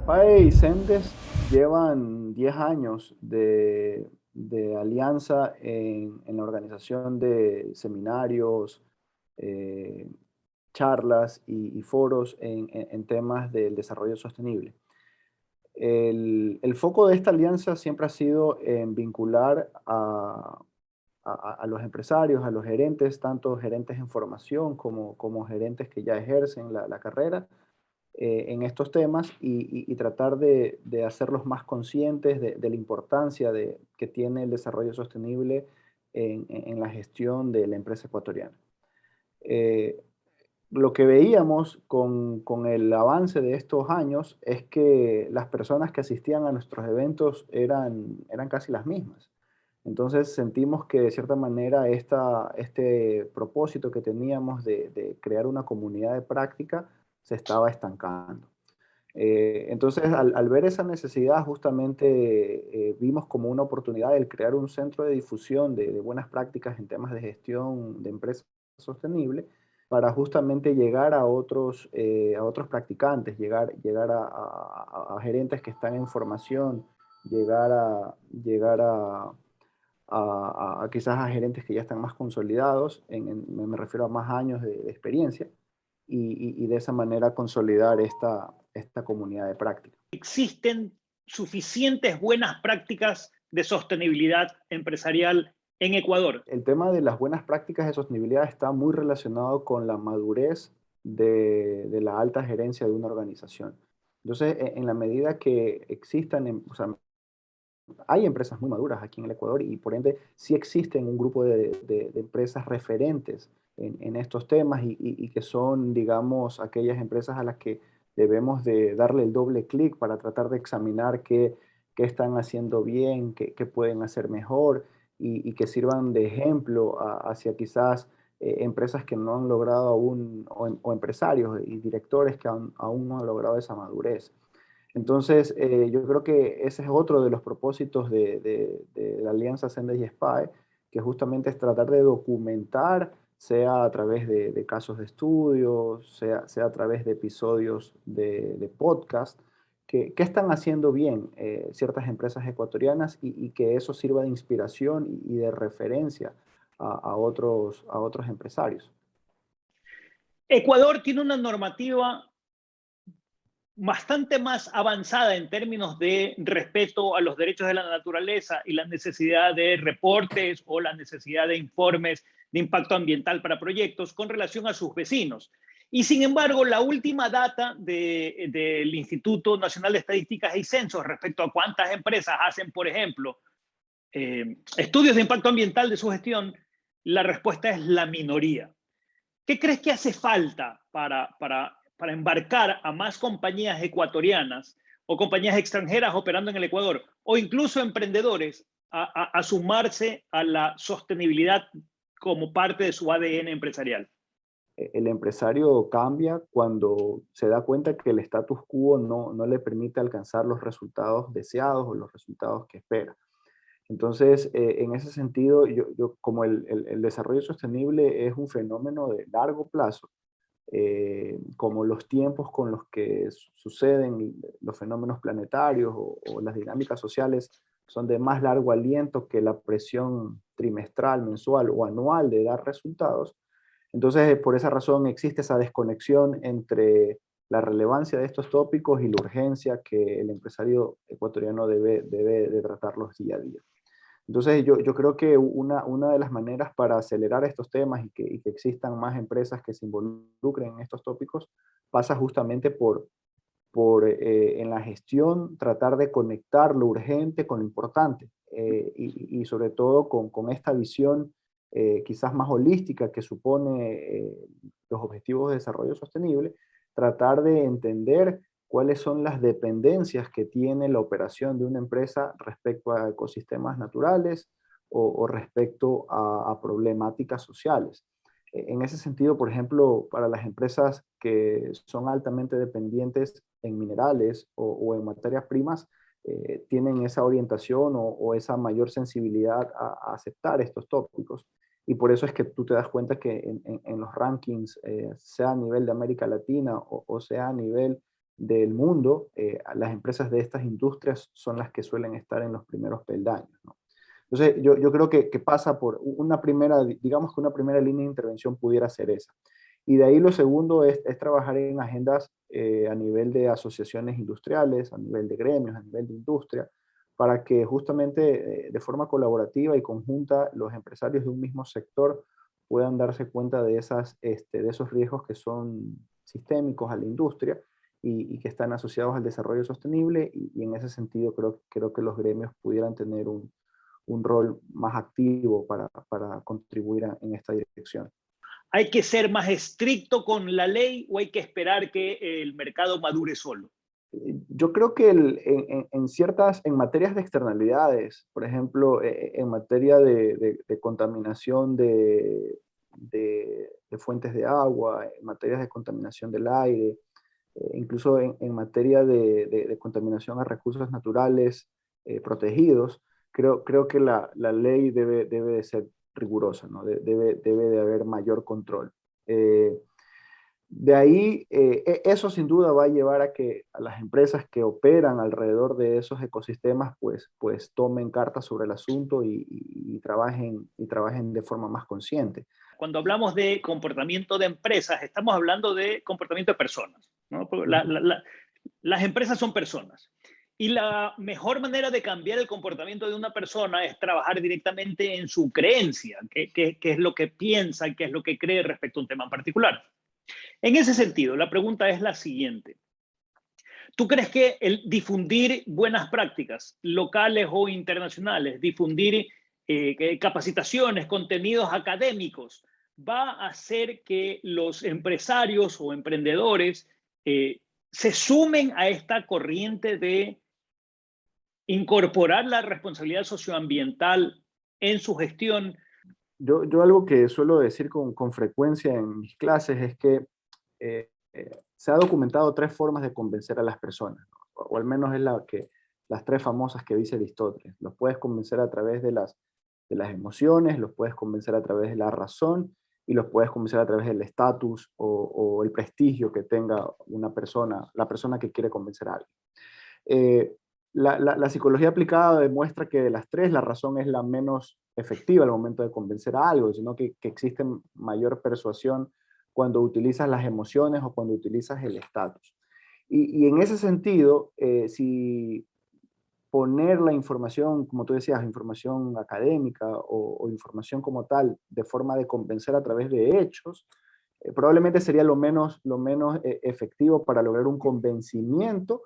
PAE y Zendesk llevan 10 años de alianza en la organización de seminarios, eh, charlas y foros en temas del desarrollo sostenible. El foco de esta alianza siempre ha sido en vincular a los empresarios, a los gerentes, tanto gerentes en formación como gerentes que ya ejercen la carrera, en estos temas y tratar de hacerlos más conscientes de la importancia que tiene el desarrollo sostenible en la gestión de la empresa ecuatoriana. Eh, lo que veíamos con el avance de estos años es que las personas que asistían a nuestros eventos eran casi las mismas. Entonces sentimos que de cierta manera este propósito que teníamos de crear una comunidad de práctica se estaba estancando. Entonces, al ver esa necesidad, justamente vimos como una oportunidad el crear un centro de difusión de buenas prácticas en temas de gestión de empresas sostenible para justamente llegar a otros practicantes, llegar a gerentes que están en formación, llegar quizás a gerentes que ya están más consolidados, me refiero a más años de experiencia, y de esa manera consolidar esta comunidad de práctica. ¿Existen suficientes buenas prácticas de sostenibilidad empresarial en Ecuador? El tema de las buenas prácticas de sostenibilidad está muy relacionado con la madurez de la alta gerencia de una organización. Entonces, en la medida que existan, o sea, hay empresas muy maduras aquí en el Ecuador y por ende sí existen un grupo de empresas referentes en estos temas y que son, digamos, aquellas empresas a las que debemos de darle el doble clic para tratar de examinar qué están haciendo bien, qué pueden hacer mejor y que sirvan de ejemplo hacia quizás empresas que no han logrado aún o empresarios y directores que aún no han logrado esa madurez. Entonces, yo creo que ese es otro de los propósitos de la Alianza Sendes y SPAE, que justamente es tratar de documentar, sea a través de casos de estudios, sea a través de episodios de podcast, que están haciendo bien ciertas empresas ecuatorianas y que eso sirva de inspiración y de referencia a otros empresarios. Ecuador tiene una normativa bastante más avanzada en términos de respeto a los derechos de la naturaleza y la necesidad de reportes o la necesidad de informes de impacto ambiental para proyectos con relación a sus vecinos. Y sin embargo, la última data del Instituto Nacional de Estadísticas y Censos respecto a cuántas empresas hacen, por ejemplo, estudios de impacto ambiental de su gestión, la respuesta es la minoría. ¿Qué crees que hace falta para embarcar a más compañías ecuatorianas o compañías extranjeras operando en el Ecuador o incluso emprendedores a sumarse a la sostenibilidad como parte de su ADN empresarial? El empresario cambia cuando se da cuenta que el status quo no le permite alcanzar los resultados deseados o los resultados que espera. Entonces, en ese sentido, como el desarrollo sostenible es un fenómeno de largo plazo, como los tiempos con los que suceden los fenómenos planetarios o las dinámicas sociales son de más largo aliento que la presión trimestral, mensual o anual de dar resultados. Entonces, por esa razón existe esa desconexión entre la relevancia de estos tópicos y la urgencia que el empresario ecuatoriano debe de tratarlos día a día. Entonces, yo creo que una de las maneras para acelerar estos temas y que existan más empresas que se involucren en estos tópicos pasa justamente por en la gestión tratar de conectar lo urgente con lo importante y sobre todo con esta visión quizás más holística que supone los objetivos de desarrollo sostenible, tratar de entender cuáles son las dependencias que tiene la operación de una empresa respecto a ecosistemas naturales o respecto a problemáticas sociales. En ese sentido, por ejemplo, para las empresas que son altamente dependientes en minerales o en materias primas, tienen esa orientación o esa mayor sensibilidad a aceptar estos tópicos. Y por eso es que tú te das cuenta que en los rankings, sea a nivel de América Latina o sea a nivel del mundo, las empresas de estas industrias son las que suelen estar en los primeros peldaños, ¿no? Entonces, yo creo que pasa por una primera, digamos que una primera línea de intervención pudiera ser esa. Y de ahí lo segundo es trabajar en agendas a nivel de asociaciones industriales, a nivel de gremios, a nivel de industria, para que justamente de forma colaborativa y conjunta los empresarios de un mismo sector puedan darse cuenta de, de esos riesgos que son sistémicos a la industria y que están asociados al desarrollo sostenible y en ese sentido creo que los gremios pudieran tener un rol más activo para contribuir en esta dirección. ¿Hay que ser más estricto con la ley o hay que esperar que el mercado madure solo? Yo creo que en materias de externalidades, por ejemplo, en materia de contaminación de fuentes de agua, en materias de contaminación del aire, incluso en materia de contaminación a recursos naturales protegidos, creo que la ley debe de ser rigurosa, ¿no? Debe de haber mayor control. De ahí, eso sin duda va a llevar a que a las empresas que operan alrededor de esos ecosistemas, pues tomen cartas sobre el asunto y trabajen de forma más consciente. Cuando hablamos de comportamiento de empresas, estamos hablando de comportamiento de personas, ¿no? Las empresas son personas. Y la mejor manera de cambiar el comportamiento de una persona es trabajar directamente en su creencia, qué es lo que piensa, qué es lo que cree respecto a un tema en particular. En ese sentido, la pregunta es la siguiente. ¿Tú crees que el difundir buenas prácticas locales o internacionales, difundir capacitaciones, contenidos académicos, va a hacer que los empresarios o emprendedores se sumen a esta corriente de incorporar la responsabilidad socioambiental en su gestión? Yo algo que suelo decir con frecuencia en mis clases es que se ha documentado tres formas de convencer a las personas, ¿no? O al menos es las tres famosas que dice Aristóteles. Los puedes convencer a través de las emociones, los puedes convencer a través de la razón y los puedes convencer a través del estatus o el prestigio que tenga una persona, la persona que quiere convencer a alguien. La psicología aplicada demuestra que de las tres la razón es la menos efectiva al momento de convencer a algo, sino que existe mayor persuasión cuando utilizas las emociones o cuando utilizas el estatus. Y en ese sentido, si poner la información, como tú decías, información académica o información como tal, de forma de convencer a través de hechos, probablemente sería lo menos efectivo para lograr un convencimiento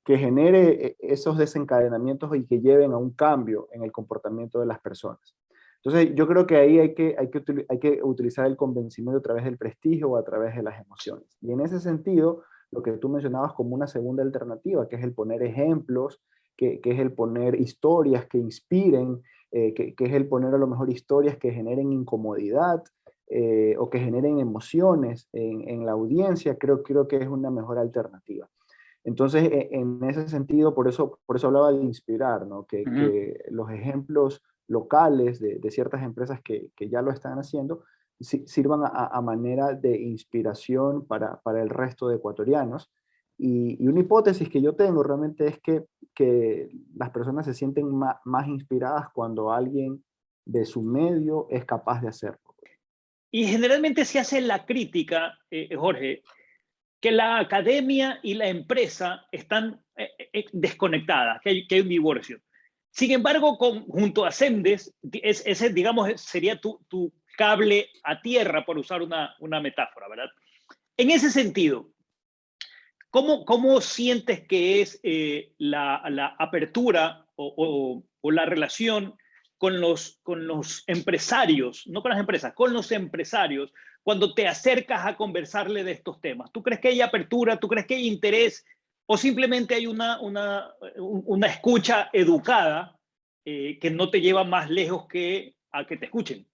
que genere esos desencadenamientos y que lleven a un cambio en el comportamiento de las personas. Entonces, yo creo que ahí hay que utilizar el convencimiento a través del prestigio o a través de las emociones. Y en ese sentido, lo que tú mencionabas como una segunda alternativa, que es el poner ejemplos, que es el poner historias que inspiren, que es el poner a lo mejor historias que generen incomodidad o que generen emociones en la audiencia, creo que es una mejor alternativa. Entonces, en ese sentido, por eso hablaba de inspirar, ¿no? Uh -huh. Que los ejemplos locales de ciertas empresas que ya lo están haciendo sirvan a manera de inspiración para el resto de ecuatorianos. Y una hipótesis que yo tengo realmente es que las personas se sienten más inspiradas cuando alguien de su medio es capaz de hacerlo. Y generalmente se hace la crítica, Jorge, que la academia y la empresa están desconectadas, que hay un divorcio. Sin embargo, junto a Sendes, ese, digamos, sería tu cable a tierra, por usar una metáfora, ¿verdad? En ese sentido, ¿cómo sientes que es la apertura o la relación con los empresarios, no con las empresas, con los empresarios, cuando te acercas a conversarle de estos temas? ¿Tú crees que hay apertura? ¿Tú crees que hay interés? ¿O simplemente hay una escucha educada que no te lleva más lejos que a que te escuchen?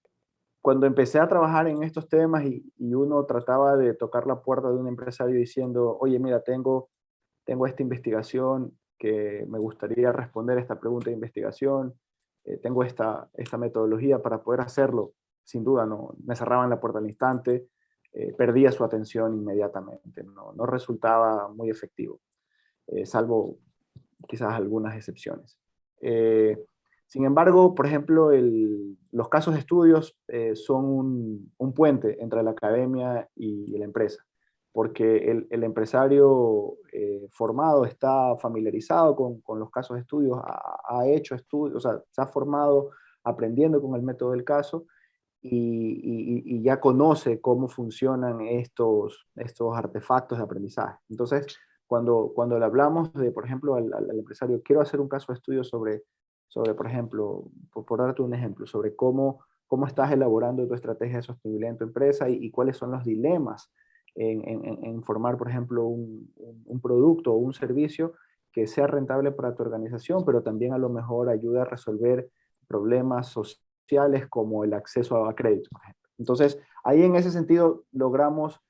Cuando empecé a trabajar en estos temas y uno trataba de tocar la puerta de un empresario diciendo, oye, mira, tengo esta investigación que me gustaría responder esta pregunta de investigación, tengo esta metodología para poder hacerlo, sin duda, no, me cerraban la puerta al instante, perdía su atención inmediatamente, no resultaba muy efectivo, salvo quizás algunas excepciones. Sin embargo, por ejemplo, los casos de estudios son un puente entre la academia y la empresa, porque el empresario formado está familiarizado con los casos de estudios, ha hecho estudios, o sea, se ha formado aprendiendo con el método del caso y ya conoce cómo funcionan estos artefactos de aprendizaje. Entonces, cuando le hablamos de, por ejemplo, al empresario, quiero hacer un caso de estudio sobre por ejemplo, por darte un ejemplo, sobre cómo estás elaborando tu estrategia de sostenibilidad en tu empresa y cuáles son los dilemas en formar, por ejemplo, un producto o un servicio que sea rentable para tu organización, pero también a lo mejor ayude a resolver problemas sociales como el acceso a crédito, por ejemplo. Entonces, ahí en ese sentido logramos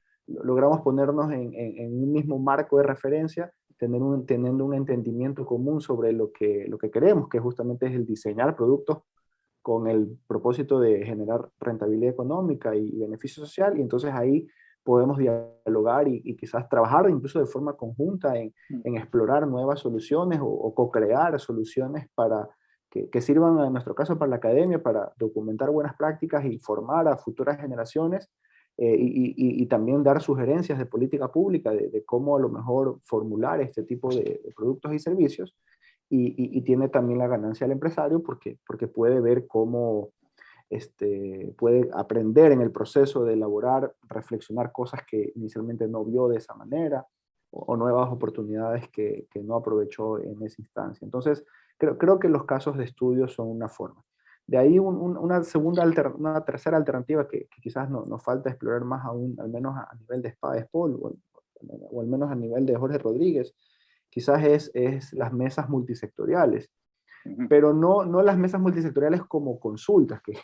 ponernos en un mismo marco de referencia, teniendo un entendimiento común sobre lo que queremos, que justamente es el diseñar productos con el propósito de generar rentabilidad económica y beneficio social, y entonces ahí podemos dialogar y quizás trabajar incluso de forma conjunta en explorar nuevas soluciones o co-crear soluciones para que sirvan en nuestro caso para la academia, para documentar buenas prácticas y formar a futuras generaciones y también dar sugerencias de política pública de cómo a lo mejor formular este tipo de productos y servicios y tiene también la ganancia del empresario porque puede ver cómo puede aprender en el proceso de elaborar, reflexionar cosas que inicialmente no vio de esa manera o nuevas oportunidades que no aprovechó en esa instancia. Entonces, creo que los casos de estudio son una forma. De ahí una tercera alternativa que quizás nos falta explorar más aún, al menos a nivel de Espada Paul o al menos a nivel de Jorge Rodríguez, quizás es las mesas multisectoriales, pero no las mesas multisectoriales como consultas, que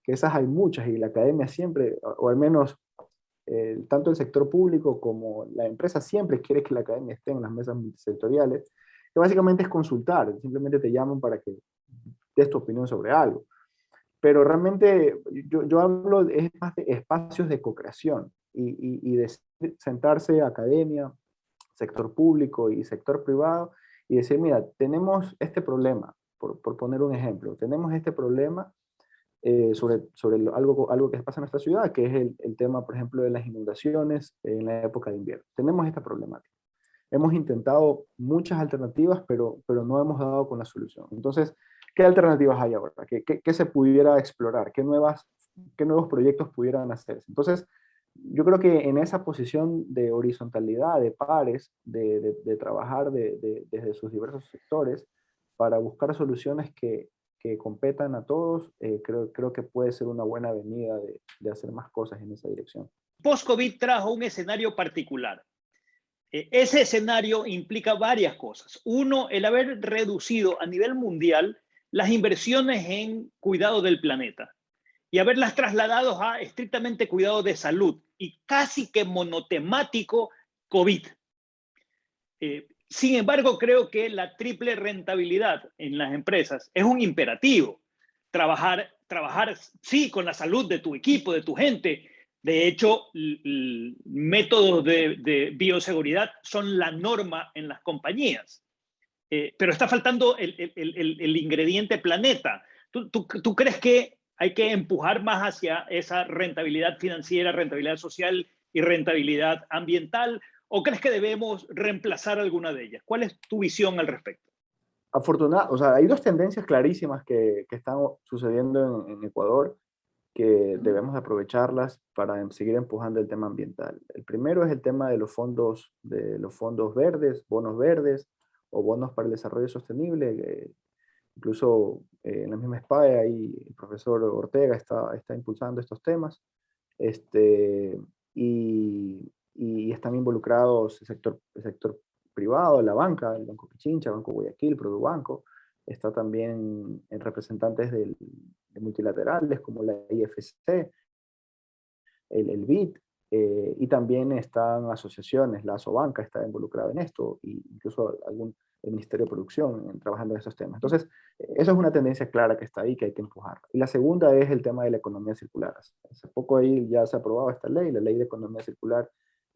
esas hay muchas y la academia siempre, o al menos tanto el sector público como la empresa siempre quiere que la academia esté en las mesas multisectoriales, que básicamente es consultar, simplemente te llaman para que des tu opinión sobre algo. Pero realmente yo hablo es más de espacios de co-creación y de sentarse academia, sector público y sector privado y decir, mira, tenemos este problema, por poner un ejemplo, tenemos este problema sobre algo que pasa en nuestra ciudad, que es el tema, por ejemplo, de las inundaciones en la época de invierno. Tenemos esta problemática. Hemos intentado muchas alternativas, pero no hemos dado con la solución. Entonces, ¿qué alternativas hay ahora? ¿Qué se pudiera explorar? ¿Qué nuevos proyectos pudieran hacerse? Entonces, yo creo que en esa posición de horizontalidad, de pares, de trabajar desde sus diversos sectores para buscar soluciones que competan a todos, creo que puede ser una buena avenida de hacer más cosas en esa dirección. Post-COVID trajo un escenario particular. Ese escenario implica varias cosas. Uno, el haber reducido a nivel mundial las inversiones en cuidado del planeta y haberlas trasladado a estrictamente cuidado de salud y casi que monotemático COVID. Sin embargo, creo que la triple rentabilidad en las empresas es un imperativo. Trabajar sí, con la salud de tu equipo, de tu gente. De hecho, métodos de bioseguridad son la norma en las compañías. Pero está faltando el ingrediente planeta. ¿Tú crees que hay que empujar más hacia esa rentabilidad financiera, rentabilidad social y rentabilidad ambiental? ¿O crees que debemos reemplazar alguna de ellas? ¿Cuál es tu visión al respecto? O sea, hay dos tendencias clarísimas que están sucediendo en Ecuador que debemos aprovecharlas para seguir empujando el tema ambiental. El primero es el tema de los fondos verdes, bonos verdes o bonos para el desarrollo sostenible. Incluso en la misma SPAE, ahí el profesor Ortega está impulsando estos temas. Este, y están involucrados el sector privado, la banca, el Banco Pichincha, Banco Guayaquil, Produbanco. Está también en representantes de multilaterales como la IFC, el BID, y también están asociaciones, la Asobanca está involucrada en esto, e incluso el Ministerio de Producción trabajando en estos temas. Entonces, eso es una tendencia clara que está ahí, que hay que empujar. Y la segunda es el tema de la economía circular. Hace poco ahí ya se ha aprobado esta ley, la ley de economía circular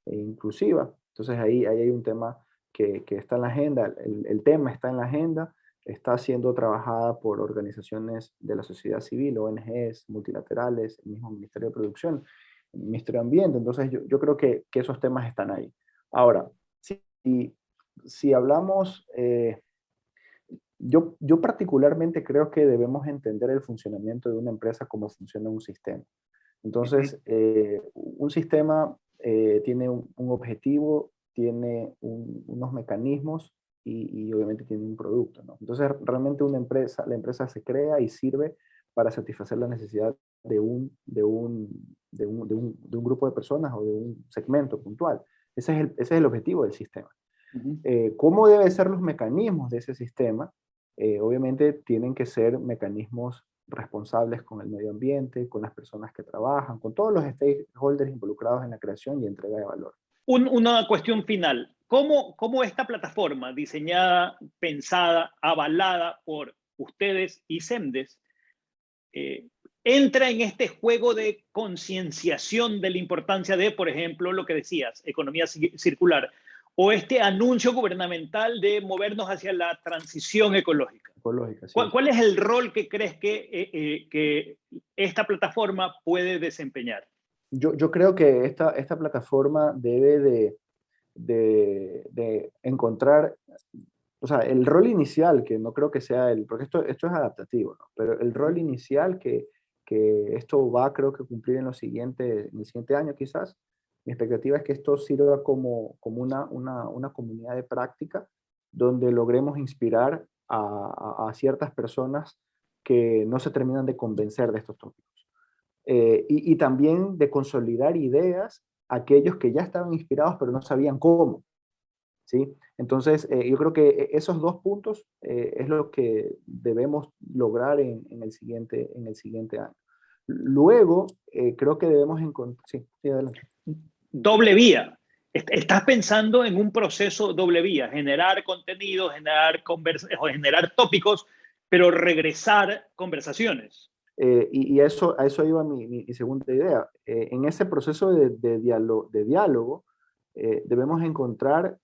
inclusiva. Entonces, ahí hay un tema que está en la agenda, el tema está en la agenda, está siendo trabajada por organizaciones de la sociedad civil, ONGs, multilaterales, el mismo Ministerio de Producción, el Ministerio de Ambiente. Entonces, yo creo que esos temas están ahí. Ahora, si hablamos, yo particularmente creo que debemos entender el funcionamiento de una empresa como funciona un sistema. Entonces, un sistema tiene un objetivo, tiene unos mecanismos y obviamente tiene un producto, ¿no? Entonces, realmente la empresa se crea y sirve para satisfacer la necesidad de un grupo de personas o de un segmento puntual. Ese es el objetivo del sistema. ¿Cómo deben ser los mecanismos de ese sistema? Obviamente tienen que ser mecanismos responsables con el medio ambiente, con las personas que trabajan, con todos los stakeholders involucrados en la creación y entrega de valor. Una cuestión final. ¿Cómo esta plataforma diseñada, pensada, avalada por ustedes y SEMDES entra en este juego de concienciación de la importancia de, por ejemplo, lo que decías, economía circular, o este anuncio gubernamental de movernos hacia la transición ecológica? Ecológica, sí. ¿Cuál es el rol que crees que esta plataforma puede desempeñar? Yo creo que esta plataforma debe de encontrar, o sea, el rol inicial, que no creo que sea porque esto es adaptativo, ¿no? Pero el rol inicial que esto va, creo que cumplir en el siguiente año quizás, mi expectativa es que esto sirva como una comunidad de práctica donde logremos inspirar a ciertas personas que no se terminan de convencer de estos tópicos. Y también de consolidar ideas a aquellos que ya estaban inspirados pero no sabían cómo, ¿sí? Entonces, yo creo que esos dos puntos es lo que debemos lograr en el siguiente año. Luego, creo que debemos encontrar... Sí, sí, adelante. Doble vía. Estás pensando en un proceso doble vía, generar contenido, generar tópicos, pero regresar conversaciones. Y a eso iba mi segunda idea. En ese proceso de diálogo debemos encontrar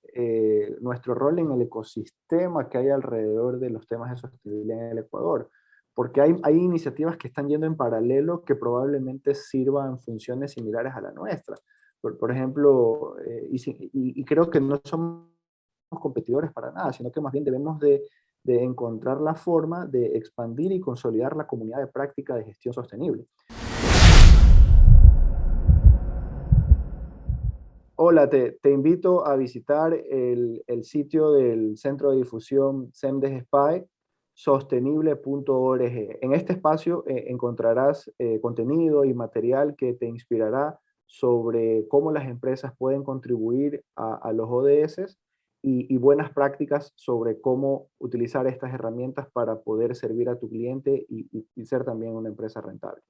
nuestro rol en el ecosistema que hay alrededor de los temas de sostenibilidad en el Ecuador, porque hay iniciativas que están yendo en paralelo que probablemente sirvan funciones similares a la nuestra. Por ejemplo, y creo que no somos competidores para nada, sino que más bien debemos de encontrar la forma de expandir y consolidar la comunidad de práctica de gestión sostenible. Hola, te invito a visitar el sitio del Centro de Difusión SEMDES SPY, sostenible.org. En este espacio encontrarás contenido y material que te inspirará sobre cómo las empresas pueden contribuir a los ODS y buenas prácticas sobre cómo utilizar estas herramientas para poder servir a tu cliente y ser también una empresa rentable.